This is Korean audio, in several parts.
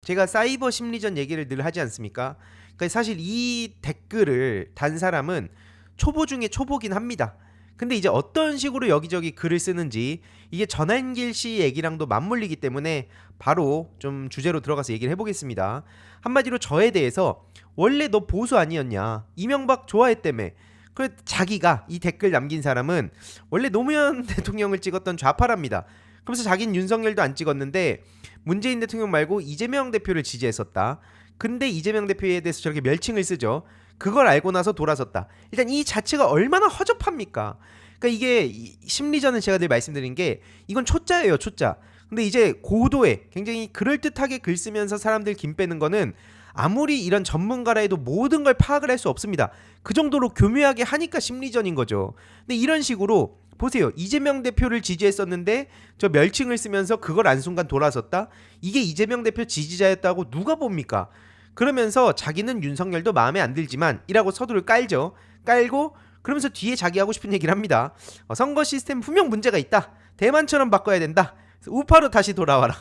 제가 사이버 심리전 얘기를 늘 하지 않습니까? 그러니까 사실 이 댓글을 단 사람은 초보 중에 초보긴 합니다. 근데 이제 어떤 식으로 여기저기 글을 쓰는지 이게 전한길 씨 얘기랑도 맞물리기 때문에 바로 좀 주제로 들어가서 얘기를 해보겠습니다. 한마디로 저에 대해서 원래 너 보수 아니었냐, 이명박 좋아했다며. 그 자기가 이 댓글 남긴 사람은 원래 노무현 대통령을 찍었던 좌파랍니다. 그러면서 자기는 윤석열도 안 찍었는데 문재인 대통령 말고 이재명 대표를 지지했었다. 근데 이재명 대표에 대해서 저렇게 멸칭을 쓰죠. 그걸 알고 나서 돌아섰다. 일단 이 자체가 얼마나 허접합니까? 그러니까 이게 심리전은 제가 늘 말씀드린 게 이건 초짜예요, 초짜. 근데 이제 고도의 굉장히 그럴듯하게 글 쓰면서 사람들 김 빼는 거는 아무리 이런 전문가라 해도 모든 걸 파악을 할 수 없습니다. 그 정도로 교묘하게 하니까 심리전인 거죠. 근데 이런 식으로 보세요. 이재명 대표를 지지했었는데 저 멸칭을 쓰면서 그걸 안 순간 돌아섰다? 이게 이재명 대표 지지자였다고 누가 봅니까? 그러면서 자기는 윤석열도 마음에 안 들지만 이라고 서두를 깔죠. 깔고 그러면서 뒤에 자기 하고 싶은 얘기를 합니다. 선거 시스템 분명 문제가 있다. 대만처럼 바꿔야 된다. 우파로 다시 돌아와라.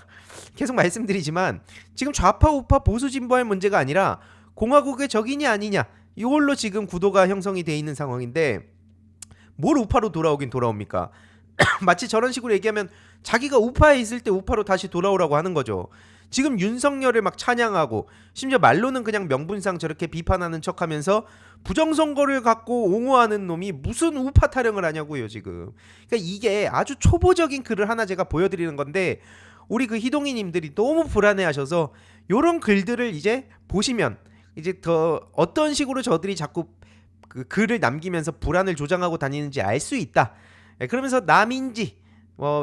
계속 말씀드리지만 지금 좌파 우파 보수 진보할 문제가 아니라 공화국의 적이냐 아니냐 이걸로 지금 구도가 형성이 돼 있는 상황인데 뭘 우파로 돌아오긴 돌아옵니까? 마치 저런 식으로 얘기하면 자기가 우파에 있을 때 우파로 다시 돌아오라고 하는 거죠. 지금 윤석열을 막 찬양하고 심지어 말로는 그냥 명분상 저렇게 비판하는 척하면서 부정선거를 갖고 옹호하는 놈이 무슨 우파 타령을 하냐고요 지금. 그러니까 이게 아주 초보적인 글을 하나 제가 보여드리는 건데 우리 그 희동이님들이 너무 불안해하셔서 요런 글들을 이제 보시면 이제 더 어떤 식으로 저들이 자꾸 그 글을 남기면서 불안을 조장하고 다니는지 알 수 있다. 그러면서 남인지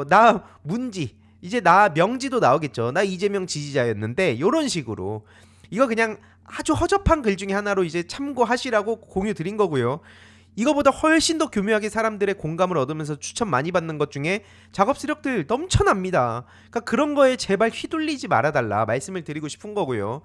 나 문지 이제 나 명지도 나오겠죠. 나 이재명 지지자였는데 요런 식으로 이거 그냥 아주 허접한 글 중에 하나로 이제 참고하시라고 공유 드린 거고요. 이거보다 훨씬 더 교묘하게 사람들의 공감을 얻으면서 추천 많이 받는 것 중에 작업 세력들 넘쳐납니다. 그러니까 그런 거에 제발 휘둘리지 말아달라 말씀을 드리고 싶은 거고요.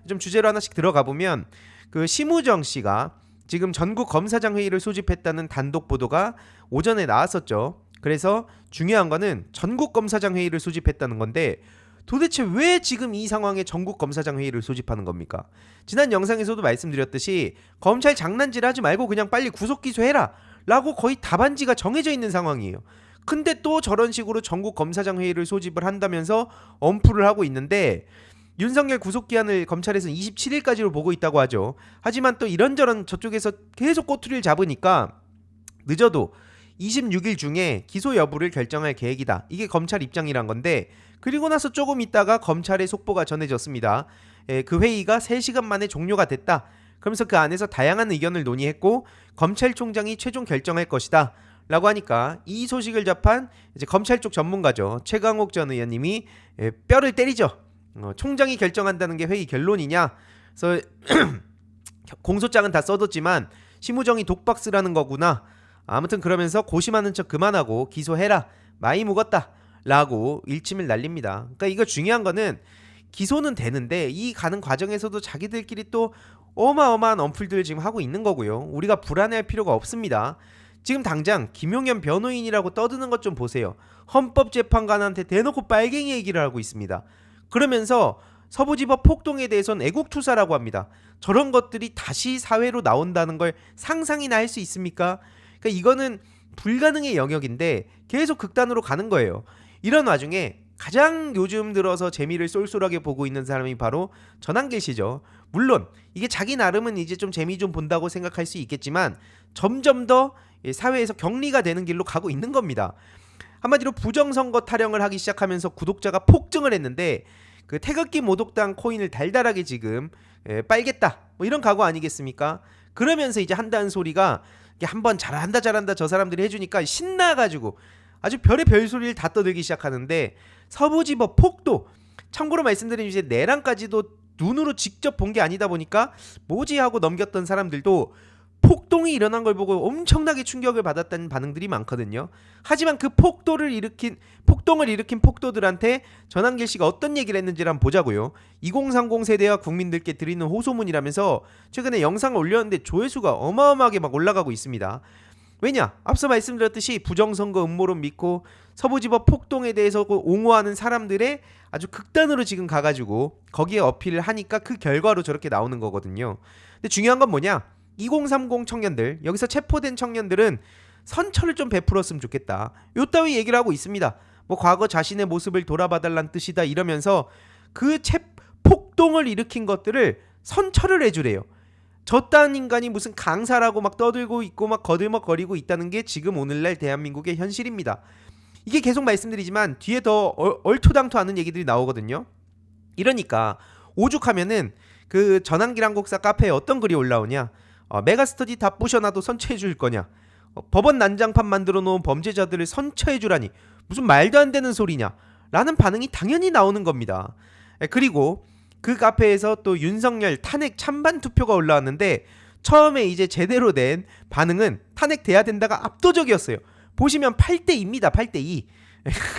좀 주제로 하나씩 들어가 보면 그 심우정 씨가 지금 전국 검사장 회의를 소집했다는 단독 보도가 오전에 나왔었죠. 그래서 중요한 거는 전국 검사장 회의를 소집했다는 건데 도대체 왜 지금 이 상황에 전국 검사장 회의를 소집하는 겁니까? 지난 영상에서도 말씀드렸듯이 검찰 장난질 하지 말고 그냥 빨리 구속 기소해라 라고 거의 답안지가 정해져 있는 상황이에요. 근데 또 저런 식으로 전국 검사장 회의를 소집을 한다면서 엄프를 하고 있는데 윤석열 구속기한을 검찰에서는 27일까지로 보고 있다고 하죠. 하지만 또 이런저런 저쪽에서 계속 꼬투리를 잡으니까 늦어도 26일 중에 기소 여부를 결정할 계획이다. 이게 검찰 입장이란 건데 그리고 나서 조금 있다가 검찰의 속보가 전해졌습니다. 그 회의가 3시간 만에 종료가 됐다. 그러면서 그 안에서 다양한 의견을 논의했고 검찰총장이 최종 결정할 것이다. 라고 하니까 이 소식을 접한 이제 검찰 쪽 전문가죠. 최강욱 전 의원님이 뼈를 때리죠. 총장이 결정한다는 게 회의 결론이냐? 그래서 공소장은 다 써뒀지만 심우정이 독박스라는 거구나. 아무튼 그러면서 고심하는 척 그만하고 기소해라. 많이 묵었다. 라고 일침을 날립니다. 그러니까 이거 중요한 거는 기소는 되는데 이 가는 과정에서도 자기들끼리 또 어마어마한 언플들을 지금 하고 있는 거고요. 우리가 불안해할 필요가 없습니다. 지금 당장 김용현 변호인이라고 떠드는 것 좀 보세요. 헌법재판관한테 대놓고 빨갱이 얘기를 하고 있습니다. 그러면서 서부지법 폭동에 대해서는 애국투사라고 합니다. 저런 것들이 다시 사회로 나온다는 걸 상상이나 할 수 있습니까? 그러니까 이거는 불가능의 영역인데 계속 극단으로 가는 거예요. 이런 와중에 가장 요즘 들어서 재미를 쏠쏠하게 보고 있는 사람이 바로 전한길 씨죠. 물론 이게 자기 나름은 이제 좀 재미 좀 본다고 생각할 수 있겠지만 점점 더 사회에서 격리가 되는 길로 가고 있는 겁니다. 한마디로 부정선거 타령을 하기 시작하면서 구독자가 폭증을 했는데 그 태극기 모독당 코인을 달달하게 지금 빨겠다 뭐 이런 각오 아니겠습니까? 그러면서 이제 한다는 소리가 한번 잘한다 저 사람들이 해주니까 신나가지고 아주 별의 별소리를 다 떠들기 시작하는데 서부지법 폭도 참고로 말씀드리면 이제 내란까지도 눈으로 직접 본 게 아니다 보니까 뭐지 하고 넘겼던 사람들도 폭동이 일어난 걸 보고 엄청나게 충격을 받았다는 반응들이 많거든요. 하지만 그 폭동을 일으킨 폭도들한테 전한길 씨가 어떤 얘기를 했는지를 한번 보자고요. 2030 세대와 국민들께 드리는 호소문이라면서 최근에 영상을 올렸는데 조회수가 어마어마하게 막 올라가고 있습니다. 왜냐? 앞서 말씀드렸듯이 부정선거 음모론 믿고 서부지법 폭동에 대해서 옹호하는 사람들의 아주 극단으로 지금 가가지고 거기에 어필을 하니까 그 결과로 저렇게 나오는 거거든요. 근데 중요한 건 뭐냐? 2030 청년들, 여기서 체포된 청년들은 선처를 좀 베풀었으면 좋겠다. 요 따위 얘기를 하고 있습니다. 뭐 과거 자신의 모습을 돌아봐달란 뜻이다 이러면서 그 폭동을 일으킨 것들을 선처를 해주래요. 저딴 인간이 무슨 강사라고 막 떠들고 있고 막 거들먹거리고 있다는 게 지금 오늘날 대한민국의 현실입니다. 이게 계속 말씀드리지만 뒤에 더 얼토당토하는 얘기들이 나오거든요. 이러니까 오죽하면은 그 전환길 한국사 카페에 어떤 글이 올라오냐, 메가스터디 다 부셔놔도 선처해 줄 거냐, 법원 난장판 만들어 놓은 범죄자들을 선처해 주라니 무슨 말도 안 되는 소리냐 라는 반응이 당연히 나오는 겁니다. 그리고 그 카페에서 또 윤석열 탄핵 찬반 투표가 올라왔는데 처음에 이제 제대로 된 반응은 탄핵돼야 된다가 압도적이었어요. 보시면 8대2입니다. 8대2.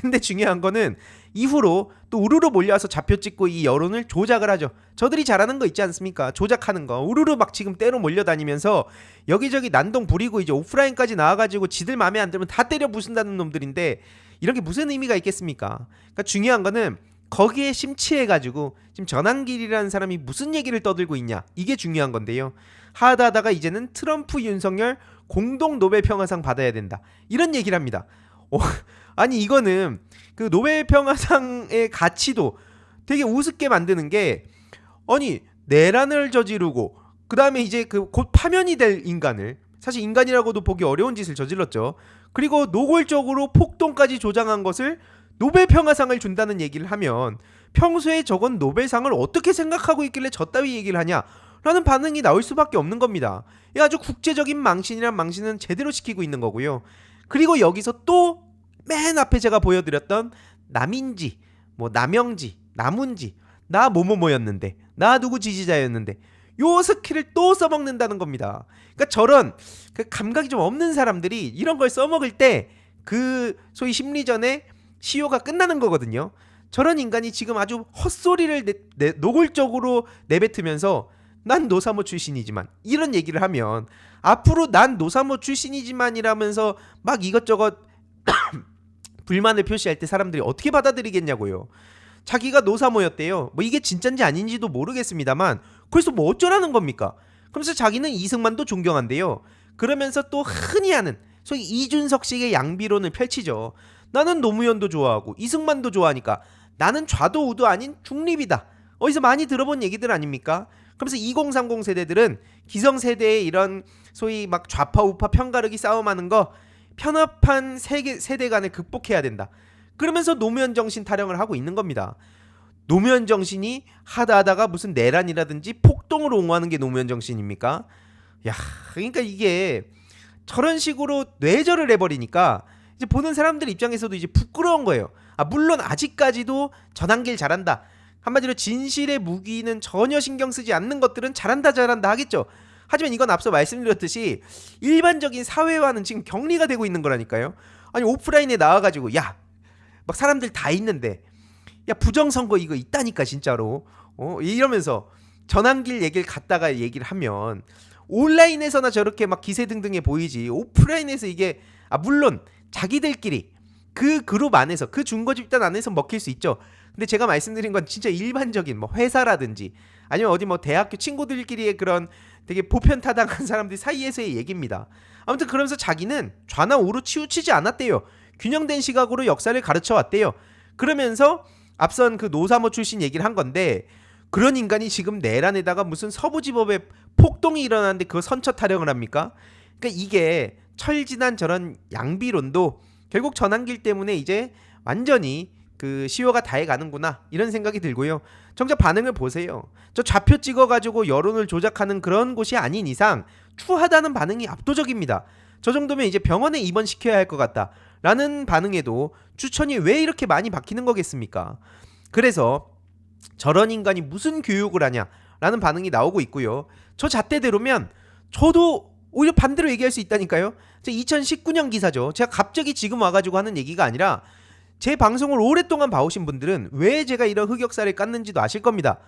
근데 중요한 거는 이후로 또 우르르 몰려와서 좌표 찍고 이 여론을 조작을 하죠. 저들이 잘하는 거 있지 않습니까? 조작하는 거. 우르르 막 지금 때로 몰려다니면서 여기저기 난동 부리고 이제 오프라인까지 나와가지고 지들 마음에 안 들면 다 때려 부순다는 놈들인데 이런 게 무슨 의미가 있겠습니까? 그러니까 중요한 거는 거기에 심취해가지고 지금 전환길이라는 사람이 무슨 얘기를 떠들고 있냐, 이게 중요한 건데요. 하다하다가 이제는 트럼프 윤석열 공동 노벨 평화상 받아야 된다 이런 얘기를 합니다. 아니 이거는 그 노벨 평화상의 가치도 되게 우습게 만드는 게, 아니 내란을 저지르고 그 다음에 이제 그 곧 파면이 될 인간을, 사실 인간이라고도 보기 어려운 짓을 저질렀죠. 그리고 노골적으로 폭동까지 조장한 것을 노벨 평화상을 준다는 얘기를 하면 평소에 저건 노벨상을 어떻게 생각하고 있길래 저 따위 얘기를 하냐 라는 반응이 나올 수밖에 없는 겁니다. 이 아주 국제적인 망신이란 망신은 제대로 시키고 있는 거고요. 그리고 여기서 또 맨 앞에 제가 보여드렸던 남인지, 뭐 남영지, 남운지, 나 뭐뭐뭐였는데, 나 누구 지지자였는데 요 스킬을 또 써먹는다는 겁니다. 그러니까 저런 그 감각이 좀 없는 사람들이 이런 걸 써먹을 때 그 소위 심리전에 시효가 끝나는 거거든요. 저런 인간이 지금 아주 헛소리를 노골적으로 내뱉으면서 난 노사모 출신이지만 이런 얘기를 하면 앞으로 난 노사모 출신이지만이라면서 막 이것저것 불만을 표시할 때 사람들이 어떻게 받아들이겠냐고요. 자기가 노사모였대요. 뭐 이게 진짠지 아닌지도 모르겠습니다만 그래서 뭐 어쩌라는 겁니까? 그러면서 자기는 이승만도 존경한대요. 그러면서 또 흔히 하는 소위 이준석식의 양비론을 펼치죠. 나는 노무현도 좋아하고 이승만도 좋아하니까 나는 좌도 우도 아닌 중립이다. 어디서 많이 들어본 얘기들 아닙니까? 그러면서 2030 세대들은 기성세대의 이런 소위 막 좌파 우파 편가르기 싸움하는 거 편협한 세대 간을 극복해야 된다. 그러면서 노무현 정신 타령을 하고 있는 겁니다. 노무현 정신이 하다하다가 무슨 내란이라든지 폭동을 옹호하는 게 노무현 정신입니까? 야, 그러니까 이게 저런 식으로 뇌절을 해버리니까 이제 보는 사람들 입장에서도 이제 부끄러운 거예요. 물론 아직까지도 전환길 잘한다. 한마디로 진실의 무기는 전혀 신경 쓰지 않는 것들은 잘한다 하겠죠. 하지만 이건 앞서 말씀드렸듯이 일반적인 사회와는 지금 격리가 되고 있는 거라니까요. 아니 오프라인에 나와가지고 야 막 사람들 다 있는데 야 부정선거 이거 있다니까 진짜로 이러면서 전환길 얘기를 갖다가 얘기를 하면 온라인에서나 저렇게 막 기세등등해 보이지 오프라인에서 이게 물론 자기들끼리 그 그룹 안에서 그 중거 집단 안에서 먹힐 수 있죠. 근데 제가 말씀드린 건 진짜 일반적인 뭐 회사라든지 아니면 어디 뭐 대학교 친구들끼리의 그런 되게 보편타당한 사람들 사이에서의 얘기입니다. 아무튼 그러면서 자기는 좌나 우로 치우치지 않았대요. 균형된 시각으로 역사를 가르쳐 왔대요. 그러면서 앞선 그 노사모 출신 얘기를 한 건데 그런 인간이 지금 내란에다가 무슨 서부지법에 폭동이 일어나는데 그거 선처 타령을 합니까? 그러니까 이게 철진한 저런 양비론도 결국 전환길 때문에 이제 완전히 그 시효가 다해가는구나 이런 생각이 들고요. 정작 반응을 보세요. 저 좌표 찍어가지고 여론을 조작하는 그런 곳이 아닌 이상 추하다는 반응이 압도적입니다. 저 정도면 이제 병원에 입원시켜야 할 것 같다 라는 반응에도 추천이 왜 이렇게 많이 바뀌는 거겠습니까? 그래서 저런 인간이 무슨 교육을 하냐 라는 반응이 나오고 있고요. 저 잣대대로면 저도 오히려 반대로 얘기할 수 있다니까요. 2019년 기사죠. 제가 갑자기 지금 와가지고 하는 얘기가 아니라 제 방송을 오랫동안 봐오신 분들은 왜 제가 이런 흑역사를 깠는지도 아실 겁니다.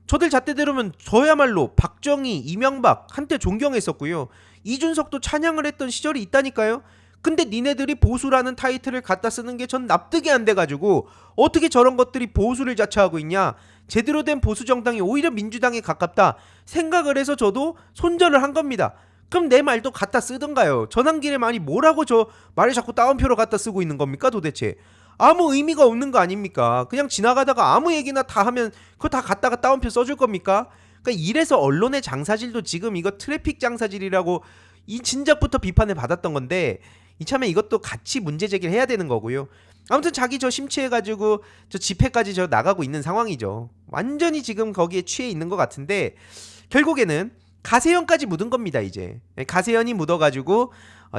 저들 잣대대로면 저야말로 박정희, 이명박 한때 존경했었고요. 이준석도 찬양을 했던 시절이 있다니까요. 근데 니네들이 보수라는 타이틀을 갖다 쓰는 게 전 납득이 안 돼가지고 어떻게 저런 것들이 보수를 자처하고 있냐, 제대로 된 보수 정당이 오히려 민주당에 가깝다 생각을 해서 저도 손절을 한 겁니다. 그럼 내 말도 갖다 쓰던가요. 전환길에 많이 뭐라고 저 말을 자꾸 따옴표로 갖다 쓰고 있는 겁니까 도대체. 아무 의미가 없는 거 아닙니까? 그냥 지나가다가 아무 얘기나 다 하면 그거 다 갖다가 따옴표 써줄 겁니까? 그러니까 이래서 언론의 장사질도 지금 이거 트래픽 장사질이라고 이 진작부터 비판을 받았던 건데, 이참에 이것도 같이 문제 제기를 해야 되는 거고요. 아무튼 자기 저 심취해가지고 저 집회까지 저 나가고 있는 상황이죠. 완전히 지금 거기에 취해 있는 것 같은데, 결국에는 가세연까지 묻은 겁니다. 이제 가세연이 묻어가지고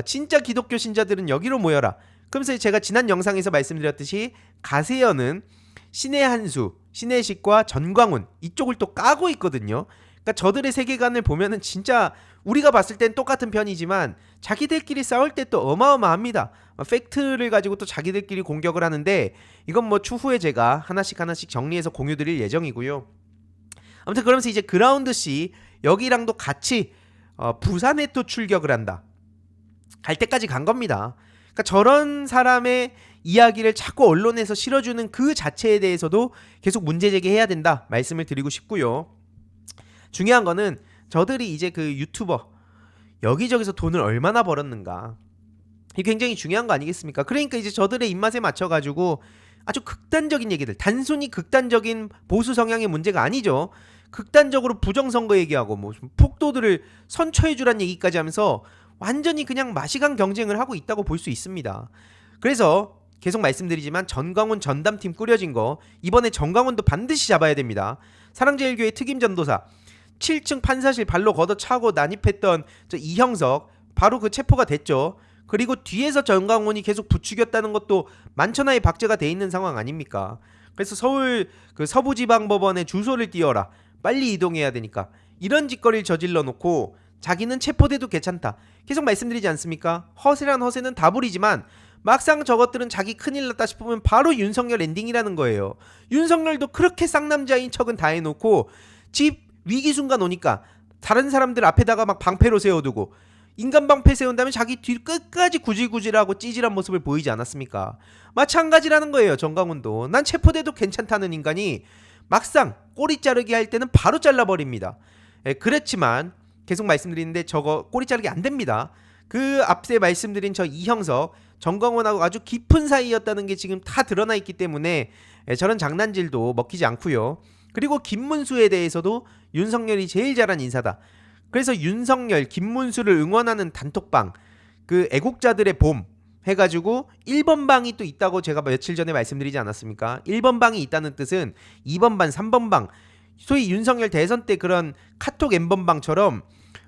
진짜 기독교 신자들은 여기로 모여라. 그러면서 제가 지난 영상에서 말씀드렸듯이 가세연은 신의 한수, 신혜식과 전광훈 이쪽을 또 까고 있거든요. 그러니까 저들의 세계관을 보면은 진짜 우리가 봤을 땐 똑같은 편이지만 자기들끼리 싸울 때 또 어마어마합니다. 팩트를 가지고 또 자기들끼리 공격을 하는데, 이건 뭐 추후에 제가 하나씩 정리해서 공유드릴 예정이고요. 아무튼 그러면서 이제 그라운드 C 여기랑도 같이 부산에 또 출격을 한다. 갈 때까지 간 겁니다. 그러니까 저런 사람의 이야기를 자꾸 언론에서 실어주는 그 자체에 대해서도 계속 문제 제기해야 된다 말씀을 드리고 싶고요. 중요한 거는 저들이 이제 그 유튜버 여기저기서 돈을 얼마나 벌었는가, 이게 굉장히 중요한 거 아니겠습니까? 그러니까 이제 저들의 입맛에 맞춰가지고 아주 극단적인 얘기들, 단순히 극단적인 보수 성향의 문제가 아니죠. 극단적으로 부정선거 얘기하고 뭐 폭도들을 선처해주란 얘기까지 하면서 완전히 그냥 마시간 경쟁을 하고 있다고 볼 수 있습니다. 그래서 계속 말씀드리지만 전광훈 전담팀 꾸려진 거, 이번에 전광훈도 반드시 잡아야 됩니다. 사랑제일교회 특임 전도사 7층 판사실 발로 걷어차고 난입했던 저 이형석 바로 그 체포가 됐죠. 그리고 뒤에서 전광훈이 계속 부추겼다는 것도 만천하에 박제가 돼 있는 상황 아닙니까? 그래서 서울 그 서부지방법원에 주소를 띄워라, 빨리 이동해야 되니까, 이런 짓거리를 저질러 놓고 자기는 체포돼도 괜찮다 계속 말씀드리지 않습니까? 허세란 허세는 다 부리지만 막상 저것들은 자기 큰일 났다 싶으면 바로 윤석열 엔딩이라는 거예요. 윤석열도 그렇게 쌍남자인 척은 다 해놓고 집 위기 순간 오니까 다른 사람들 앞에다가 막 방패로 세워두고 인간 방패 세운 다음에 자기 뒤 끝까지 구질구질하고 찌질한 모습을 보이지 않았습니까? 마찬가지라는 거예요. 전광훈도 난 체포돼도 괜찮다는 인간이 막상 꼬리 자르기 할 때는 바로 잘라버립니다. 그랬지만 계속 말씀드리는데 저거 꼬리 자르기 안 됩니다. 그 앞세 말씀드린 저 이형석 전광훈하고 아주 깊은 사이였다는 게 지금 다 드러나 있기 때문에 저런 장난질도 먹히지 않고요. 그리고 김문수에 대해서도 윤석열이 제일 잘한 인사다. 그래서 윤석열, 김문수를 응원하는 단톡방, 그 애국자들의 봄 해가지고 1번 방이 또 있다고 제가 며칠 전에 말씀드리지 않았습니까? 1번 방이 있다는 뜻은 2번 방, 3번 방, 소위 윤석열 대선 때 그런 카톡 N번방처럼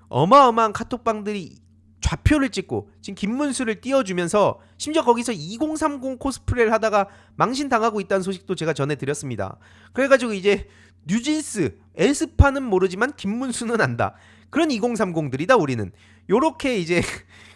어마어마한 카톡방들이 좌표를 찍고 지금 김문수를 띄워주면서 심지어 거기서 2030 코스프레를 하다가 망신당하고 있다는 소식도 제가 전해드렸습니다. 그래가지고 이제 뉴진스, 에스파는 모르지만 김문수는 안다, 그런 2030들이다 우리는. 요렇게 이제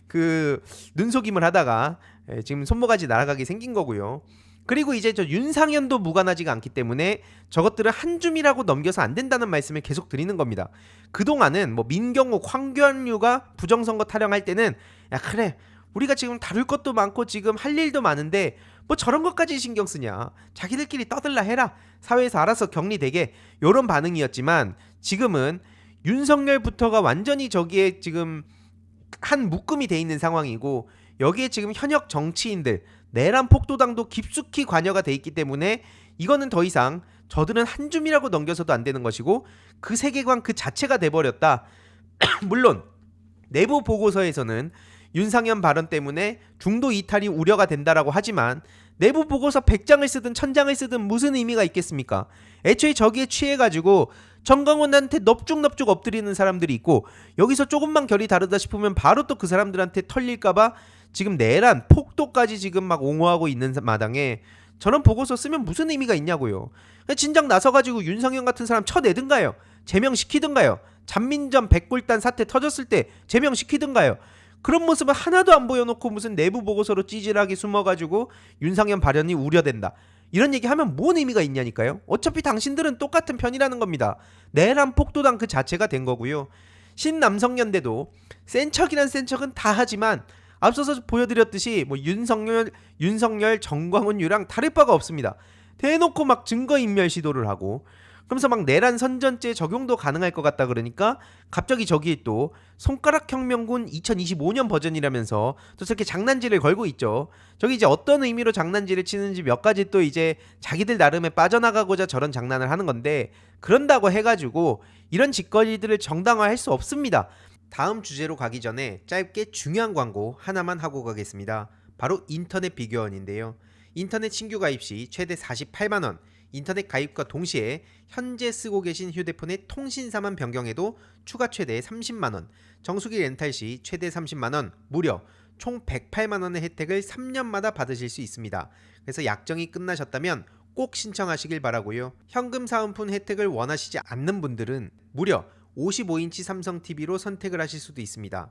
그 눈속임을 하다가 지금 손모가지 날아가게 생긴 거고요. 그리고 이제 저 윤상현도 무관하지가 않기 때문에 저것들은 한 줌이라고 넘겨서 안 된다는 말씀을 계속 드리는 겁니다. 그동안은 뭐 민경욱, 황교안류가 부정선거 타령할 때는 야 그래 우리가 지금 다룰 것도 많고 지금 할 일도 많은데 뭐 저런 것까지 신경 쓰냐, 자기들끼리 떠들라 해라, 사회에서 알아서 격리되게, 요런 반응이었지만 지금은 윤석열부터가 완전히 저기에 지금 한 묶음이 돼 있는 상황이고, 여기에 지금 현역 정치인들, 내란 폭도당도 깊숙이 관여가 돼 있기 때문에 이거는 더 이상 저들은 한 줌이라고 넘겨서도 안 되는 것이고 그 세계관 그 자체가 돼버렸다. 물론 내부 보고서에서는 윤상현 발언 때문에 중도 이탈이 우려가 된다라고 하지만 내부 보고서 100장을 쓰든 1000장을 쓰든 무슨 의미가 있겠습니까? 애초에 저기에 취해가지고 전광훈한테 넙죽넙죽 엎드리는 사람들이 있고, 여기서 조금만 결이 다르다 싶으면 바로 또 그 사람들한테 털릴까봐 지금 내란 폭도까지 지금 막 옹호하고 있는 마당에 저런 보고서 쓰면 무슨 의미가 있냐고요. 진작 나서가지고 윤상현 같은 사람 쳐내든가요, 제명시키든가요, 잔민전 백골단 사태 터졌을 때 제명시키든가요. 그런 모습은 하나도 안 보여놓고 무슨 내부 보고서로 찌질하게 숨어가지고 윤상현 발언이 우려된다, 이런 얘기하면 뭔 의미가 있냐니까요. 어차피 당신들은 똑같은 편이라는 겁니다. 내란 폭도당 그 자체가 된 거고요. 신남성연대도 센 척이란 센 척은 다 하지만 앞서서 보여드렸듯이 뭐 윤석열, 정광훈유랑 다를 바가 없습니다. 대놓고 막 증거인멸 시도를 하고 그러면서 막 내란 선전죄 적용도 가능할 것 같다 그러니까 갑자기 저기 또 손가락혁명군 2025년 버전이라면서 또 저렇게 장난질을 걸고 있죠. 저기 이제 어떤 의미로 장난질을 치는지 몇 가지 또 이제 자기들 나름에 빠져나가고자 저런 장난을 하는 건데 그런다고 해가지고 이런 짓거리들을 정당화할 수 없습니다. 다음 주제로 가기 전에 짧게 중요한 광고 하나만 하고 가겠습니다. 바로 인터넷 비교원인데요. 인터넷 신규 가입 시 최대 48만원, 인터넷 가입과 동시에 현재 쓰고 계신 휴대폰의 통신사만 변경해도 추가 최대 30만원, 정수기 렌탈 시 최대 30만원, 무려 총 108만원의 혜택을 3년마다 받으실 수 있습니다. 그래서 약정이 끝나셨다면 꼭 신청하시길 바라고요. 현금 사은품 혜택을 원하시지 않는 분들은 무려 55인치 삼성 TV로 선택을 하실 수도 있습니다.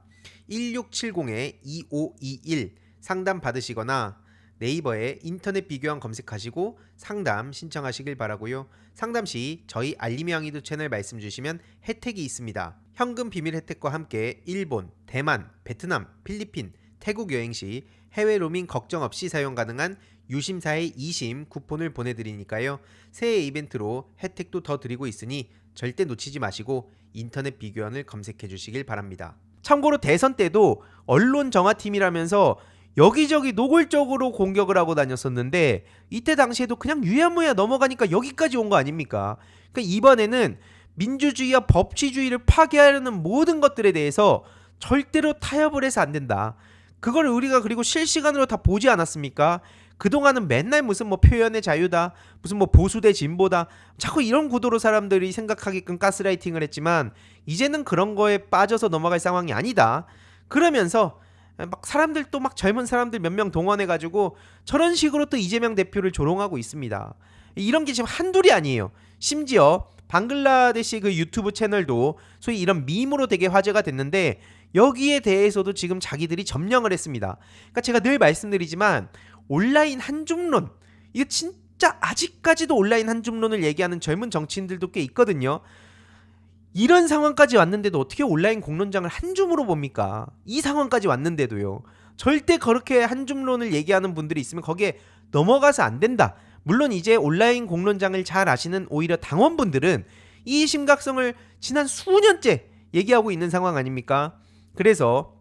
1670-2521 상담 받으시거나 네이버에 인터넷 비교원 검색하시고 상담 신청하시길 바라고요. 상담 시 저희 알림이왕이도 채널 말씀 주시면 혜택이 있습니다. 현금 비밀 혜택과 함께 일본, 대만, 베트남, 필리핀, 태국 여행 시 해외 로밍 걱정 없이 사용 가능한 유심사의 2심 쿠폰을 보내드리니까요. 새해 이벤트로 혜택도 더 드리고 있으니 절대 놓치지 마시고 인터넷 비교원을 검색해 주시길 바랍니다. 참고로 대선 때도 언론 정화팀이라면서 여기저기 노골적으로 공격을 하고 다녔었는데 이때 당시에도 그냥 유야무야 넘어가니까 여기까지 온 거 아닙니까? 그러니까 이번에는 민주주의와 법치주의를 파괴하려는 모든 것들에 대해서 절대로 타협을 해서 안 된다. 그걸 우리가 그리고 실시간으로 다 보지 않았습니까? 그동안은 맨날 무슨 뭐 표현의 자유다, 무슨 뭐 보수 대 진보다, 자꾸 이런 구도로 사람들이 생각하게끔 가스라이팅을 했지만 이제는 그런 거에 빠져서 넘어갈 상황이 아니다. 그러면서 막 사람들 또 막 젊은 사람들 몇 명 동원해가지고 저런 식으로 또 이재명 대표를 조롱하고 있습니다. 이런 게 지금 한둘이 아니에요. 심지어 방글라데시 그 유튜브 채널도 소위 이런 밈으로 되게 화제가 됐는데 여기에 대해서도 지금 자기들이 점령을 했습니다. 그러니까 제가 늘 말씀드리지만 온라인 한중론, 이거 진짜 아직까지도 온라인 한중론을 얘기하는 젊은 정치인들도 꽤 있거든요. 이런 상황까지 왔는데도 어떻게 온라인 공론장을 한 줌으로 봅니까? 이 상황까지 왔는데도요. 절대 그렇게 한 줌론을 얘기하는 분들이 있으면 거기에 넘어가서 안 된다. 물론 이제 온라인 공론장을 잘 아시는 오히려 당원분들은 이 심각성을 지난 수년째 얘기하고 있는 상황 아닙니까? 그래서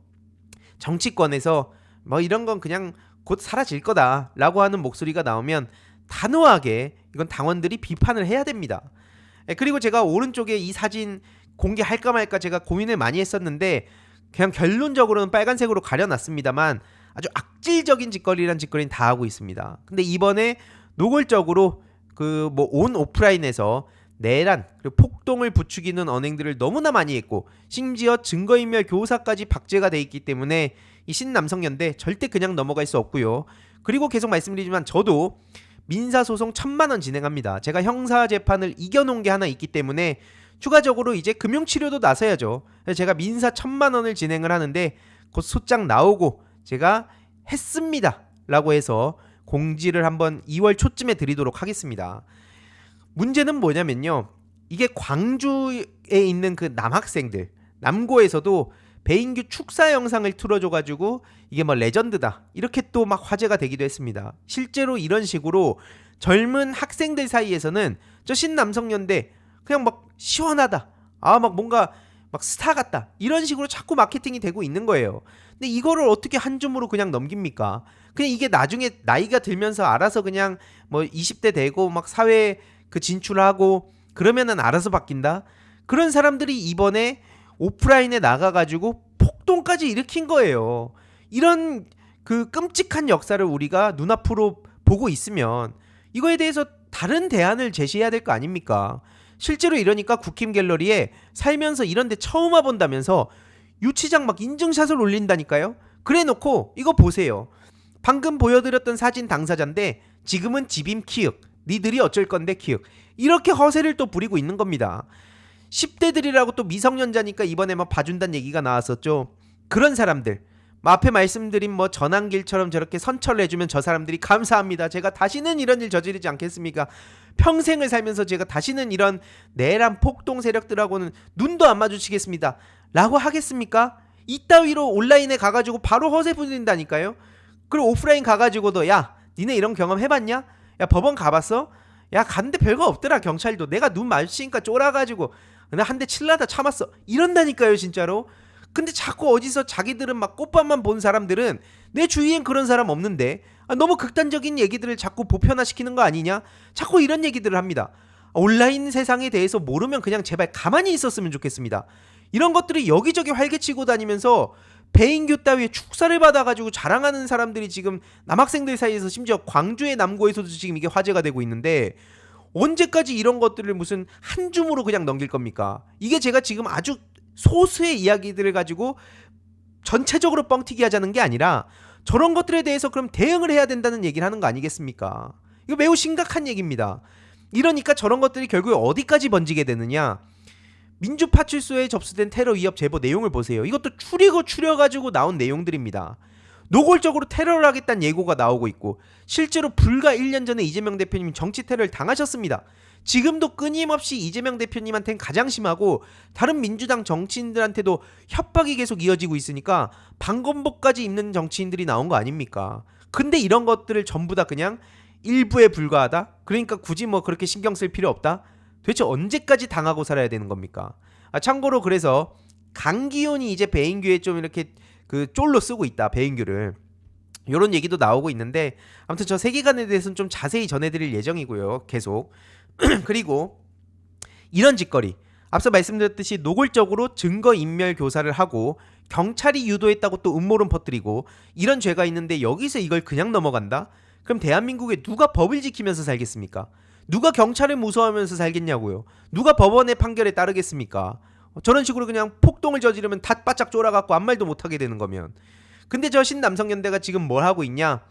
정치권에서 뭐 이런 건 그냥 곧 사라질 거다라고 하는 목소리가 나오면 단호하게 이건 당원들이 비판을 해야 됩니다. 그리고 제가 오른쪽에 이 사진 공개할까 말까 제가 고민을 많이 했었는데 그냥 결론적으로는 빨간색으로 가려놨습니다만 아주 악질적인 짓거리란 짓거리는 다 하고 있습니다. 근데 이번에 노골적으로 그 뭐 온 오프라인에서 내란 그리고 폭동을 부추기는 언행들을 너무나 많이 했고 심지어 증거인멸 교사까지 박제가 돼 있기 때문에 이 신남성연대 절대 그냥 넘어갈 수 없고요. 그리고 계속 말씀드리지만 저도 민사소송 1,000만원 진행합니다. 제가 형사재판을 이겨놓은 게 하나 있기 때문에 추가적으로 이제 금융치료도 나서야죠. 그래서 제가 민사 1,000만원을 진행을 하는데 곧 소장 나오고 제가 했습니다 라고 해서 공지를 한번 2월 초쯤에 드리도록 하겠습니다. 문제는 뭐냐면요, 이게 광주에 있는 그 남학생들, 남고에서도 배인규 축사 영상을 틀어줘가지고 이게 뭐 레전드다 이렇게 또 막 화제가 되기도 했습니다. 실제로 이런 식으로 젊은 학생들 사이에서는 저 신남성연대 그냥 막 시원하다, 아 막 뭔가 막 스타 같다 이런 식으로 자꾸 마케팅이 되고 있는 거예요. 근데 이거를 어떻게 한 줌으로 그냥 넘깁니까? 그냥 이게 나중에 나이가 들면서 알아서 그냥 뭐 20대 되고 막 사회 그 진출하고 그러면은 알아서 바뀐다? 그런 사람들이 이번에 오프라인에 나가가지고 폭동까지 일으킨 거예요. 이런 그 끔찍한 역사를 우리가 눈앞으로 보고 있으면 이거에 대해서 다른 대안을 제시해야 될 거 아닙니까? 실제로 이러니까 국힘 갤러리에 살면서 이런 데 처음 와본다면서 유치장 막 인증샷을 올린다니까요. 그래놓고 이거 보세요. 방금 보여드렸던 사진 당사자인데 지금은 집임 키읔, 니들이 어쩔 건데 키읔, 이렇게 허세를 또 부리고 있는 겁니다. 10대들이라고 또 미성년자니까 이번에 막 봐준다는 얘기가 나왔었죠. 그런 사람들 뭐 앞에 말씀드린 뭐 전환길처럼 저렇게 선처를 해주면 저 사람들이 감사합니다. 제가 다시는 이런 일 저지르지 않겠습니까? 평생을 살면서 제가 다시는 이런 내란 폭동 세력들하고는 눈도 안 마주치겠습니다. 라고 하겠습니까? 이따위로 온라인에 가가지고 바로 허세 부린다니까요. 그리고 오프라인 가가지고도 야 니네 이런 경험 해봤냐? 야 법원 가봤어? 야 갔는데 별거 없더라. 경찰도 내가 눈 마주치니까 쫄아가지고 한 대 칠라다 참았어. 이런다니까요 진짜로. 근데 자꾸 어디서 자기들은 막 꽃밥만 본 사람들은 내 주위엔 그런 사람 없는데 너무 극단적인 얘기들을 자꾸 보편화시키는 거 아니냐? 자꾸 이런 얘기들을 합니다. 온라인 세상에 대해서 모르면 그냥 제발 가만히 있었으면 좋겠습니다. 이런 것들이 여기저기 활개치고 다니면서 배인교 따위에 축사를 받아가지고 자랑하는 사람들이 지금 남학생들 사이에서 심지어 광주의 남고에서도 지금 이게 화제가 되고 있는데 언제까지 이런 것들을 무슨 한 줌으로 그냥 넘길 겁니까? 이게 제가 지금 아주 소수의 이야기들을 가지고 전체적으로 뻥튀기 하자는 게 아니라 저런 것들에 대해서 그럼 대응을 해야 된다는 얘기를 하는 거 아니겠습니까? 이거 매우 심각한 얘기입니다. 이러니까 저런 것들이 결국에 어디까지 번지게 되느냐? 민주파출소에 접수된 테러 위협 제보 내용을 보세요. 이것도 추려가지고 나온 내용들입니다. 노골적으로 테러를 하겠다는 예고가 나오고 있고 실제로 불과 1년 전에 이재명 대표님 정치 테러를 당하셨습니다. 지금도 끊임없이 이재명 대표님한테는 가장 심하고 다른 민주당 정치인들한테도 협박이 계속 이어지고 있으니까 방검복까지 입는 정치인들이 나온 거 아닙니까? 근데 이런 것들을 전부 다 그냥 일부에 불과하다? 그러니까 굳이 뭐 그렇게 신경 쓸 필요 없다? 도대체 언제까지 당하고 살아야 되는 겁니까? 참고로 그래서 강기훈이 이제 배인규에 좀 이렇게 그 쫄로 쓰고 있다. 배인규를. 이런 얘기도 나오고 있는데 아무튼 저 세계관에 대해서는 좀 자세히 전해드릴 예정이고요. 계속. 그리고 이런 짓거리. 앞서 말씀드렸듯이 노골적으로 증거인멸 교사를 하고 경찰이 유도했다고 또 음모론 퍼뜨리고 이런 죄가 있는데 여기서 이걸 그냥 넘어간다? 그럼 대한민국에 누가 법을 지키면서 살겠습니까? 누가 경찰을 무서워하면서 살겠냐고요. 누가 법원의 판결에 따르겠습니까? 저런 식으로 그냥 폭동을 저지르면 다 바짝 쫄아갖고 아무 말도 못하게 되는 거면. 근데 저 신남성연대가 지금 뭘 하고 있냐?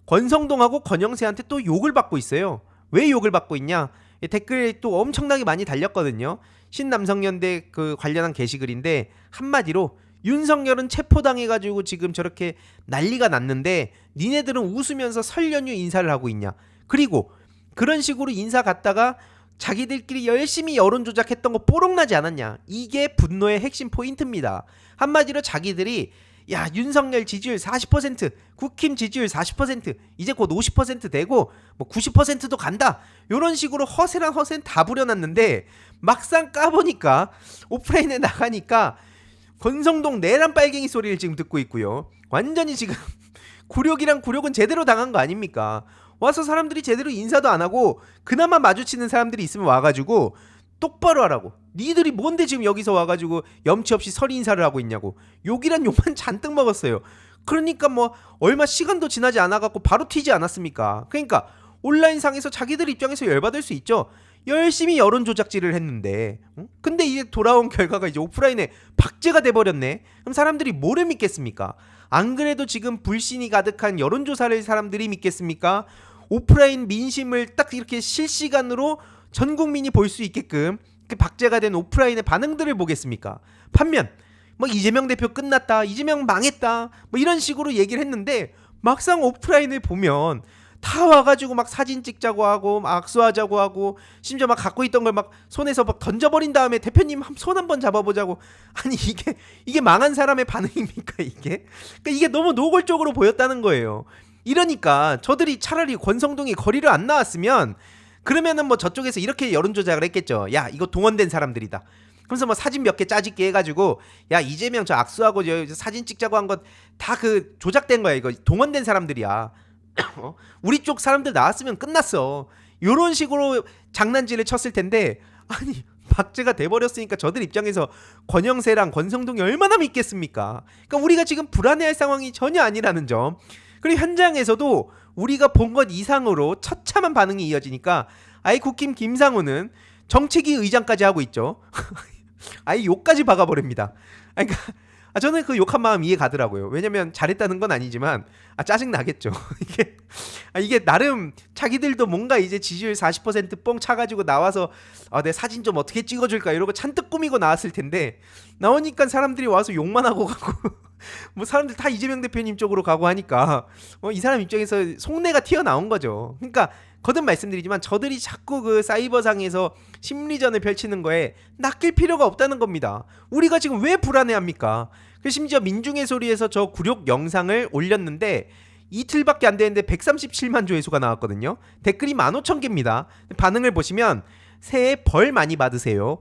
권성동하고 권영세한테 또 욕을 받고 있어요. 왜 욕을 받고 있냐? 댓글에 또 엄청나게 많이 달렸거든요. 신남성연대 그 관련한 게시글인데 한마디로 윤석열은 체포당해가지고 지금 저렇게 난리가 났는데 니네들은 웃으면서 설 연휴 인사를 하고 있냐? 그리고 그런 식으로 인사 갔다가 자기들끼리 열심히 여론 조작했던 거 뽀록나지 않았냐? 이게 분노의 핵심 포인트입니다. 한마디로 자기들이 야 윤석열 지지율 40%, 국힘 지지율 40%, 이제 곧 50% 되고 뭐 90%도 간다. 이런 식으로 허세란 허세는 다 부려놨는데 막상 까보니까 오프라인에 나가니까 권성동 내란 빨갱이 소리를 지금 듣고 있고요. 완전히 지금 굴욕이랑 굴욕은 제대로 당한 거 아닙니까? 와서 사람들이 제대로 인사도 안 하고 그나마 마주치는 사람들이 있으면 와가지고 똑바로 하라고. 니들이 뭔데 지금 여기서 와가지고 염치 없이 설 인사를 하고 있냐고. 욕이란 욕만 잔뜩 먹었어요. 그러니까 뭐 얼마 시간도 지나지 않아갖고 바로 튀지 않았습니까? 그러니까 온라인상에서 자기들 입장에서 열받을 수 있죠. 열심히 여론 조작질을 했는데 근데 이제 돌아온 결과가 이제 오프라인에 박제가 돼버렸네. 그럼 사람들이 뭐를 믿겠습니까? 안 그래도 지금 불신이 가득한 여론조사를 사람들이 믿겠습니까? 오프라인 민심을 딱 이렇게 실시간으로 전 국민이 볼 수 있게끔 박제가 된 오프라인의 반응들을 보겠습니까? 반면 뭐 이재명 대표 끝났다, 이재명 망했다 뭐 이런 식으로 얘기를 했는데 막상 오프라인을 보면 다 와가지고 막 사진 찍자고 하고 막 악수하자고 하고 심지어 막 갖고 있던 걸 막 손에서 막 던져버린 다음에 대표님 손 한번 잡아보자고. 아니 이게 망한 사람의 반응입니까 이게? 그러니까 이게 너무 노골적으로 보였다는 거예요. 이러니까 저들이 차라리 권성동이 거리를 안 나왔으면 그러면은 뭐 저쪽에서 이렇게 여론 조작을 했겠죠. 야 이거 동원된 사람들이다. 그래서 뭐 사진 몇 개 짜집게 해가지고 야 이재명 저 악수하고 저 사진 찍자고 한 것 다 그 조작된 거야. 이거 동원된 사람들이야. 우리 쪽 사람들 나왔으면 끝났어. 요런 식으로 장난질을 쳤을 텐데 아니 박제가 돼버렸으니까 저들 입장에서 권영세랑 권성동이 얼마나 믿겠습니까? 그러니까 우리가 지금 불안해할 상황이 전혀 아니라는 점. 그리고 현장에서도 우리가 본 것 이상으로 처참한 반응이 이어지니까 아이 국힘 김상우는 정책위 의장까지 하고 있죠. 아이 욕까지 박아버립니다. 그러니까 저는 그 욕한 마음 이해 가더라고요. 왜냐면 잘했다는 건 아니지만 짜증 나겠죠. 이게 나름 자기들도 뭔가 이제 지지율 40%뻥 차가지고 나와서 내 사진 좀 어떻게 찍어줄까 이러고 잔뜩 꾸미고 나왔을 텐데 나오니까 사람들이 와서 욕만 하고 가고 뭐 사람들 다 이재명 대표님 쪽으로 가고 하니까 이 사람 입장에서 속내가 튀어나온 거죠. 그러니까 거듭 말씀드리지만 저들이 자꾸 그 사이버상에서 심리전을 펼치는 거에 낚일 필요가 없다는 겁니다. 우리가 지금 왜 불안해합니까? 심지어 민중의 소리에서 저 굴욕 영상을 올렸는데 이틀밖에 안 되는데 137만 조회수가 나왔거든요. 댓글이 15,000개입니다. 반응을 보시면 새해 벌 많이 받으세요.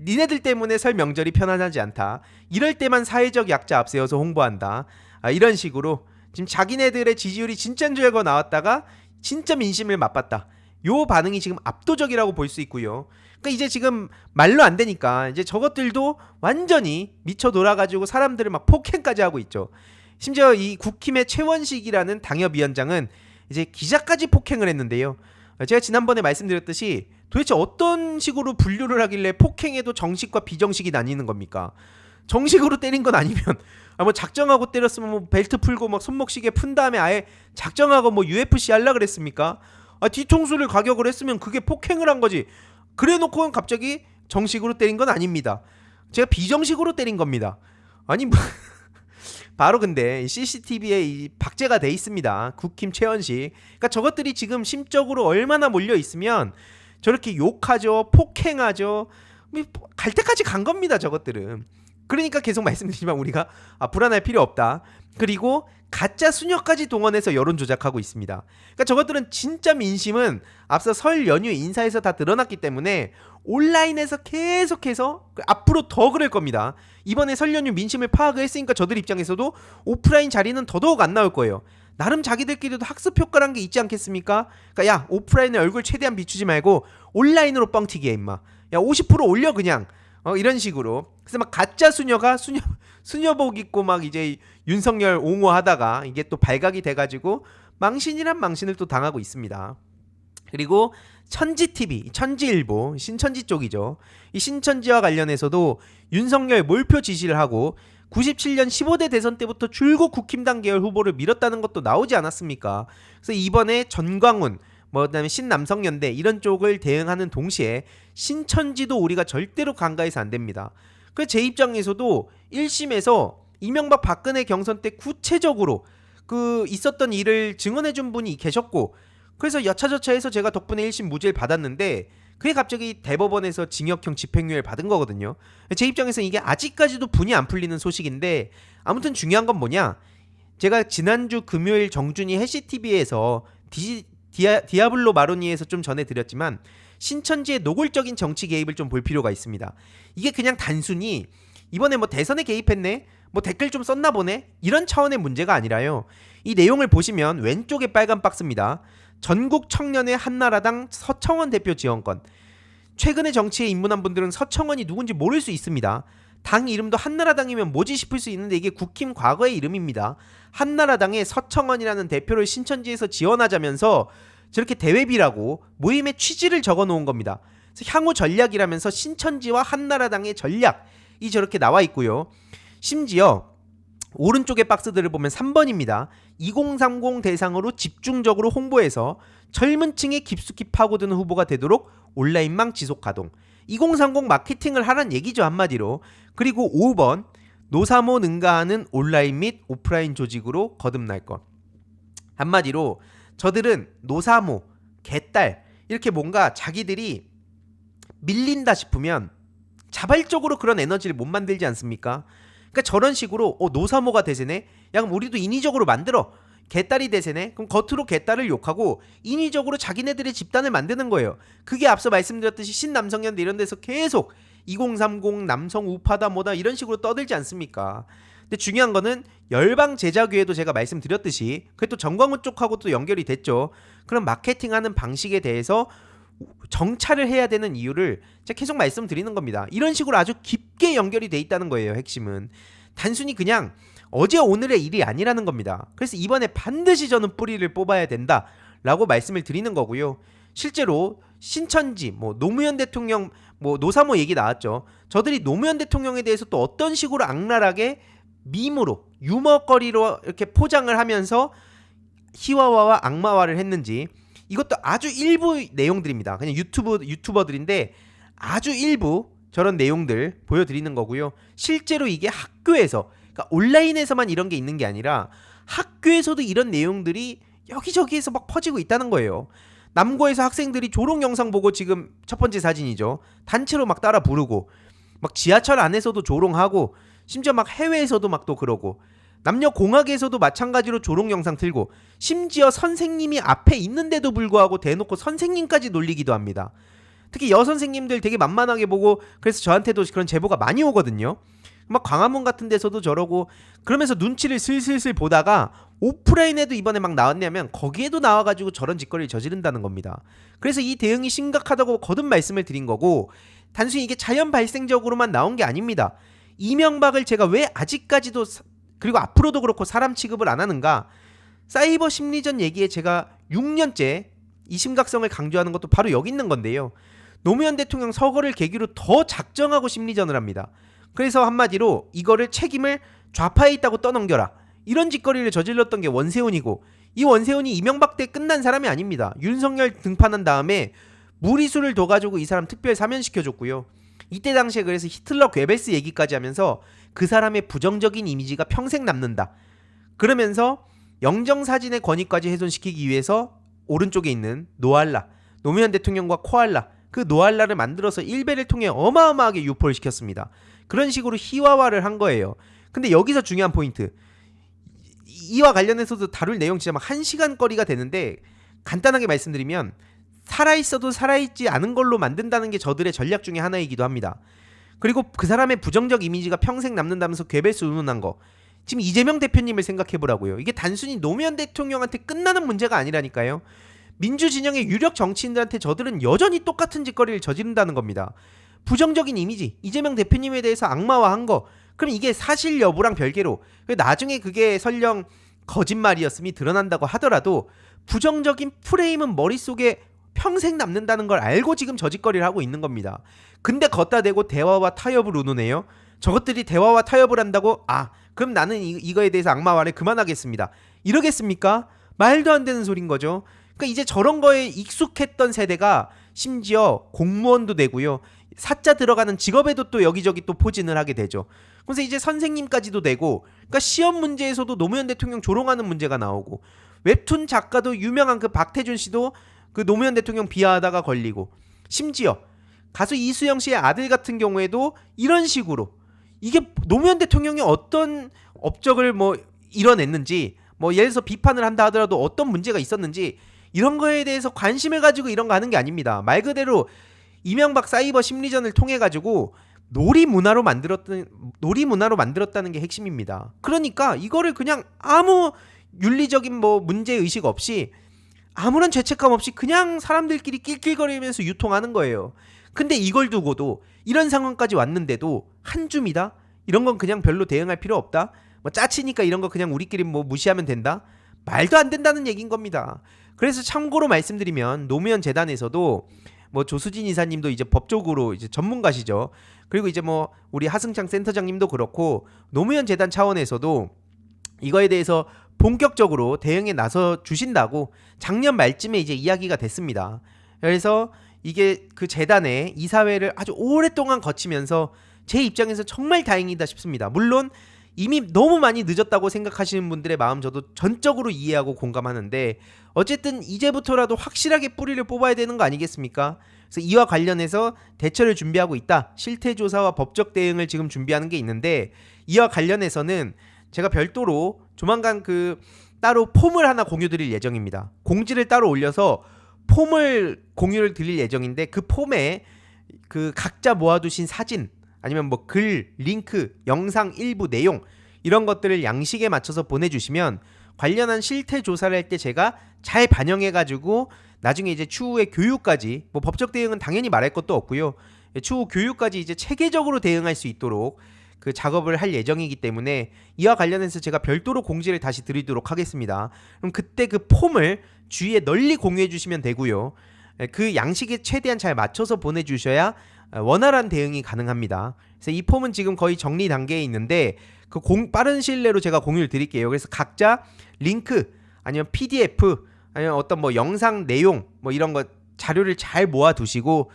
니네들 때문에 설 명절이 편안하지 않다. 이럴 때만 사회적 약자 앞세워서 홍보한다. 이런 식으로 지금 자기네들의 지지율이 진짜인 줄 알고 나왔다가 진짜 민심을 맛봤다. 요 반응이 지금 압도적이라고 볼 수 있고요. 그러니까 이제 지금 말로 안 되니까 이제 저것들도 완전히 미쳐 돌아가지고 사람들을 막 폭행까지 하고 있죠. 심지어 이 국힘의 최원식이라는 당협위원장은 이제 기자까지 폭행을 했는데요. 제가 지난번에 말씀드렸듯이 도대체 어떤 식으로 분류를 하길래 폭행에도 정식과 비정식이 나뉘는 겁니까? 정식으로 때린 건 아니면 뭐 작정하고 때렸으면 뭐 벨트 풀고 막 손목시계 푼 다음에 아예 작정하고 뭐 UFC 하려 그랬습니까? 뒤통수를 가격을 했으면 그게 폭행을 한 거지. 그래놓고는 갑자기 정식으로 때린 건 아닙니다. 제가 비정식으로 때린 겁니다. 아니 뭐 바로 근데 CCTV에 이 박제가 돼 있습니다. 국힘 최원식. 그러니까 저것들이 지금 심적으로 얼마나 몰려 있으면 저렇게 욕하죠, 폭행하죠. 갈 때까지 간 겁니다, 저것들은. 그러니까 계속 말씀드리지만 우리가 불안할 필요 없다. 그리고 가짜 수녀까지 동원해서 여론 조작하고 있습니다. 그러니까 저것들은 진짜 민심은 앞서 설 연휴 인사에서 다 드러났기 때문에 온라인에서 계속해서 앞으로 더 그럴 겁니다. 이번에 설 연휴 민심을 파악을 했으니까 저들 입장에서도 오프라인 자리는 더더욱 안 나올 거예요. 나름 자기들끼리도 학습 효과란 게 있지 않겠습니까? 그러니까 야, 오프라인에 얼굴 최대한 비추지 말고 온라인으로 뻥튀기해 임마. 야, 50% 올려 그냥. 이런 식으로. 그래서 막 가짜 수녀가 수녀복 입고 막 이제 윤석열 옹호하다가 이게 또 발각이 돼가지고 망신이란 망신을 또 당하고 있습니다. 그리고 천지TV, 천지일보, 신천지 쪽이죠. 이 신천지와 관련해서도 윤석열 몰표 지시를 하고 97년 15대 대선 때부터 줄곧 국힘당 계열 후보를 밀었다는 것도 나오지 않았습니까? 그래서 이번에 전광훈, 그다음에 신남성연대 이런 쪽을 대응하는 동시에 신천지도 우리가 절대로 간과해서 안 됩니다. 그 제 입장에서도 1심에서 이명박 박근혜 경선 때 구체적으로 그 있었던 일을 증언해준 분이 계셨고 그래서 여차저차해서 제가 덕분에 1심 무죄를 받았는데 그게 갑자기 대법원에서 징역형 집행유예를 받은 거거든요. 제 입장에서 이게 아직까지도 분이 안 풀리는 소식인데 아무튼 중요한 건 뭐냐, 제가 지난주 금요일 정준이 해시TV에서 디아블로 마로니에서 좀 전해드렸지만 신천지의 노골적인 정치 개입을 좀 볼 필요가 있습니다. 이게 그냥 단순히 이번에 뭐 대선에 개입했네, 뭐 댓글 좀 썼나 보네, 이런 차원의 문제가 아니라요. 이 내용을 보시면 왼쪽에 빨간 박스입니다. 전국 청년의 한나라당 서청원 대표 지원권. 최근에 정치에 입문한 분들은 서청원이 누군지 모를 수 있습니다. 당 이름도 한나라당이면 뭐지 싶을 수 있는데 이게 국힘 과거의 이름입니다. 한나라당의 서청원이라는 대표를 신천지에서 지원하자면서 저렇게 대회비라고 모임의 취지를 적어놓은 겁니다. 그래서 향후 전략이라면서 신천지와 한나라당의 전략이 저렇게 나와 있고요. 심지어 오른쪽의 박스들을 보면 3번입니다. 2030 대상으로 집중적으로 홍보해서 젊은 층에 깊숙이 파고드는 후보가 되도록 온라인망 지속 가동. 2030 마케팅을 하란 얘기죠, 한마디로. 그리고 5번 노사모 능가하는 온라인 및 오프라인 조직으로 거듭날 것. 한마디로 저들은 노사모, 개딸 이렇게 뭔가 자기들이 밀린다 싶으면 자발적으로 그런 에너지를 못 만들지 않습니까? 그러니까 저런 식으로 노사모가 대세네? 야 그럼 우리도 인위적으로 만들어. 개딸이 대세네? 그럼 겉으로 개딸을 욕하고 인위적으로 자기네들의 집단을 만드는 거예요. 그게 앞서 말씀드렸듯이 신남성연대 이런 데서 계속 2030 남성 우파다 뭐다 이런 식으로 떠들지 않습니까? 근데 중요한 거는 열방 제자교회도 제가 말씀드렸듯이 그게 또 정광훈 쪽하고 또 연결이 됐죠. 그런 마케팅하는 방식에 대해서 정찰을 해야 되는 이유를 제가 계속 말씀드리는 겁니다. 이런 식으로 아주 깊게 연결이 돼 있다는 거예요. 핵심은 단순히 그냥 어제 오늘의 일이 아니라는 겁니다. 그래서 이번에 반드시 저는 뿌리를 뽑아야 된다라고 말씀을 드리는 거고요. 실제로 신천지, 노무현 대통령, 노사모 얘기 나왔죠. 저들이 노무현 대통령에 대해서 또 어떤 식으로 악랄하게 밈으로 유머거리로 이렇게 포장을 하면서 희화화와 악마화를 했는지 이것도 아주 일부 내용들입니다. 그냥 유튜버들인데 아주 일부 저런 내용들 보여드리는 거고요. 실제로 이게 학교에서 그러니까 온라인에서만 이런 게 있는 게 아니라 학교에서도 이런 내용들이 여기저기에서 막 퍼지고 있다는 거예요. 남고에서 학생들이 조롱 영상 보고 지금 첫 번째 사진이죠. 단체로 막 따라 부르고 막 지하철 안에서도 조롱하고 심지어 막 해외에서도 막 또 그러고 남녀 공학에서도 마찬가지로 조롱 영상 틀고 심지어 선생님이 앞에 있는데도 불구하고 대놓고 선생님까지 놀리기도 합니다. 특히 여선생님들 되게 만만하게 보고 그래서 저한테도 그런 제보가 많이 오거든요. 막 광화문 같은 데서도 저러고 그러면서 눈치를 슬슬슬 보다가 오프라인에도 이번에 막 나왔냐면 거기에도 나와가지고 저런 짓거리를 저지른다는 겁니다. 그래서 이 대응이 심각하다고 거듭 말씀을 드린 거고 단순히 이게 자연 발생적으로만 나온 게 아닙니다. 이명박을 제가 왜 아직까지도 그리고 앞으로도 그렇고 사람 취급을 안 하는가? 사이버 심리전 얘기에 제가 6년째 이 심각성을 강조하는 것도 바로 여기 있는 건데요. 노무현 대통령 서거를 계기로 더 작정하고 심리전을 합니다. 그래서 한마디로 이거를 책임을 좌파에 있다고 떠넘겨라. 이런 짓거리를 저질렀던 게 원세훈이고 이 원세훈이 이명박 때 끝난 사람이 아닙니다. 윤석열 등판한 다음에 무리수를 둬가지고 이 사람 특별 사면시켜줬고요. 이때 당시에 그래서 히틀러 괴벨스 얘기까지 하면서 그 사람의 부정적인 이미지가 평생 남는다. 그러면서 영정사진의 권위까지 훼손시키기 위해서 오른쪽에 있는 노알라, 노무현 대통령과 코알라, 그 노알라를 만들어서 일베를 통해 어마어마하게 유포를 시켰습니다. 그런 식으로 희화화를 한 거예요. 근데 여기서 중요한 포인트, 이와 관련해서도 다룰 내용 진짜 막 1시간 거리가 되는데 간단하게 말씀드리면 살아있어도 살아있지 않은 걸로 만든다는 게 저들의 전략 중에 하나이기도 합니다. 그리고 그 사람의 부정적 이미지가 평생 남는다면서 괴벨스 운운한 거, 지금 이재명 대표님을 생각해보라고요. 이게 단순히 노무현 대통령한테 끝나는 문제가 아니라니까요. 민주진영의 유력 정치인들한테 저들은 여전히 똑같은 짓거리를 저지른다는 겁니다. 부정적인 이미지, 이재명 대표님에 대해서 악마화한 거, 그럼 이게 사실 여부랑 별개로 나중에 그게 설령 거짓말이었음이 드러난다고 하더라도 부정적인 프레임은 머릿속에 평생 남는다는 걸 알고 지금 저 짓거리를 하고 있는 겁니다. 근데 걷다 대고 대화와 타협을 운운해요. 저것들이 대화와 타협을 한다고 그럼 나는 이거에 대해서 악마화를 그만하겠습니다. 이러겠습니까? 말도 안 되는 소린 거죠. 그러니까 이제 저런 거에 익숙했던 세대가 심지어 공무원도 되고요. 사자 들어가는 직업에도 또 여기저기 또 포진을 하게 되죠. 그래서 이제 선생님까지도 되고, 그러니까 시험 문제에서도 노무현 대통령 조롱하는 문제가 나오고, 웹툰 작가도 유명한 그 박태준 씨도 그 노무현 대통령 비하하다가 걸리고, 심지어 가수 이수영 씨의 아들 같은 경우에도 이런 식으로 이게 노무현 대통령이 어떤 업적을 뭐 이뤄냈는지, 뭐 예를 들어서 비판을 한다 하더라도 어떤 문제가 있었는지 이런 거에 대해서 관심을 가지고 이런 거 하는 게 아닙니다. 말 그대로 이명박 사이버 심리전을 통해 가지고 놀이문화로 만들었다는 게 핵심입니다. 그러니까 이거를 그냥 아무 윤리적인 뭐 문제 의식 없이 아무런 죄책감 없이 그냥 사람들끼리 낄낄거리면서 유통하는 거예요. 근데 이걸 두고도 이런 상황까지 왔는데도 한 줌이다? 이런 건 그냥 별로 대응할 필요 없다? 뭐 짜치니까 이런 거 그냥 우리끼리 뭐 무시하면 된다? 말도 안 된다는 얘기인 겁니다. 그래서 참고로 말씀드리면 노무현 재단에서도 뭐 조수진 이사님도 이제 법적으로 이제 전문가시죠. 그리고 이제 뭐 우리 하승창 센터장님도 그렇고 노무현 재단 차원에서도 이거에 대해서 본격적으로 대응에 나서 주신다고 작년 말쯤에 이제 이야기가 됐습니다. 그래서 이게 그 재단의 이사회를 아주 오랫동안 거치면서 제 입장에서 정말 다행이다 싶습니다. 물론 이미 너무 많이 늦었다고 생각하시는 분들의 마음 저도 전적으로 이해하고 공감하는데 어쨌든 이제부터라도 확실하게 뿌리를 뽑아야 되는 거 아니겠습니까? 그래서 이와 관련해서 대처를 준비하고 있다. 실태조사와 법적 대응을 지금 준비하는 게 있는데 이와 관련해서는 제가 별도로 조만간 그 따로 폼을 하나 공유 드릴 예정입니다. 공지를 따로 올려서 폼을 공유를 드릴 예정인데 그 폼에 그 각자 모아두신 사진 아니면 뭐 글, 링크, 영상 일부 내용 이런 것들을 양식에 맞춰서 보내주시면 관련한 실태 조사를 할 때 제가 잘 반영해가지고 나중에 이제 추후에 교육까지 뭐 법적 대응은 당연히 말할 것도 없고요. 추후 교육까지 이제 체계적으로 대응할 수 있도록 그 작업을 할 예정이기 때문에 이와 관련해서 제가 별도로 공지를 다시 드리도록 하겠습니다. 그럼 그때 그 폼을 주위에 널리 공유해 주시면 되고요. 그 양식에 최대한 잘 맞춰서 보내주셔야 원활한 대응이 가능합니다. 그래서 이 폼은 지금 거의 정리 단계에 있는데 그 빠른 시일 내로 제가 공유를 드릴게요. 그래서 각자 링크 아니면 PDF 아니면 어떤 뭐 영상 내용 뭐 이런 거 자료를 잘 모아 두시고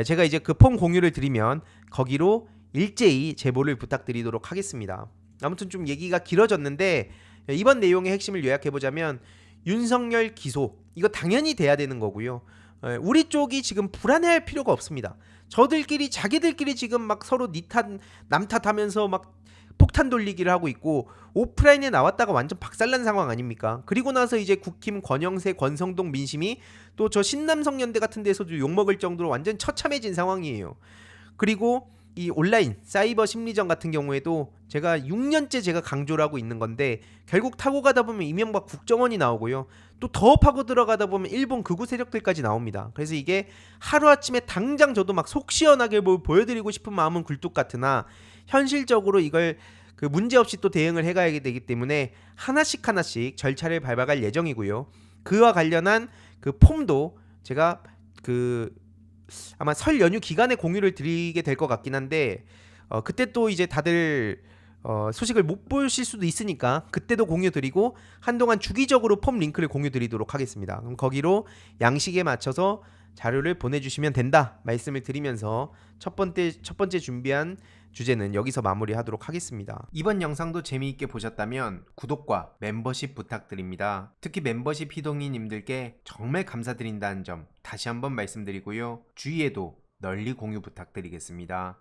제가 이제 그 폼 공유를 드리면 거기로 일제히 제보를 부탁드리도록 하겠습니다. 아무튼 좀 얘기가 길어졌는데 이번 내용의 핵심을 요약해보자면 윤석열 기소 이거 당연히 돼야 되는 거고요. 우리 쪽이 지금 불안해할 필요가 없습니다. 저들끼리 자기들끼리 지금 막 서로 니 탓, 남 탓하면서 막 폭탄 돌리기를 하고 있고 오프라인에 나왔다가 완전 박살난 상황 아닙니까? 그리고 나서 이제 국힘 권영세, 권성동 민심이 또 저 신남성연대 같은 데서도 욕먹을 정도로 완전 처참해진 상황이에요. 그리고 이 온라인 사이버 심리전 같은 경우에도 제가 6년째 제가 강조를 하고 있는 건데 결국 타고 가다 보면 이명박 국정원이 나오고요. 또 더 파고 들어가다 보면 일본 극우 세력들까지 나옵니다. 그래서 이게 하루아침에 당장 저도 막 속 시원하게 보여드리고 싶은 마음은 굴뚝 같으나 현실적으로 이걸 그 문제없이 또 대응을 해가야 되기 때문에 하나씩 하나씩 절차를 밟아갈 예정이고요. 그와 관련한 그 폼도 제가 그 아마 설 연휴 기간에 공유를 드리게 될 것 같긴 한데 그때 또 이제 다들 소식을 못 보실 수도 있으니까 그때도 공유 드리고 한동안 주기적으로 폼 링크를 공유 드리도록 하겠습니다. 그럼 거기로 양식에 맞춰서 자료를 보내주시면 된다 말씀을 드리면서 첫 번째 준비한 주제는 여기서 마무리하도록 하겠습니다. 이번 영상도 재미있게 보셨다면 구독과 멤버십 부탁드립니다. 특히 멤버십 희동이님들께 정말 감사드린다는 점 다시 한번 말씀드리고요. 주위에도 널리 공유 부탁드리겠습니다.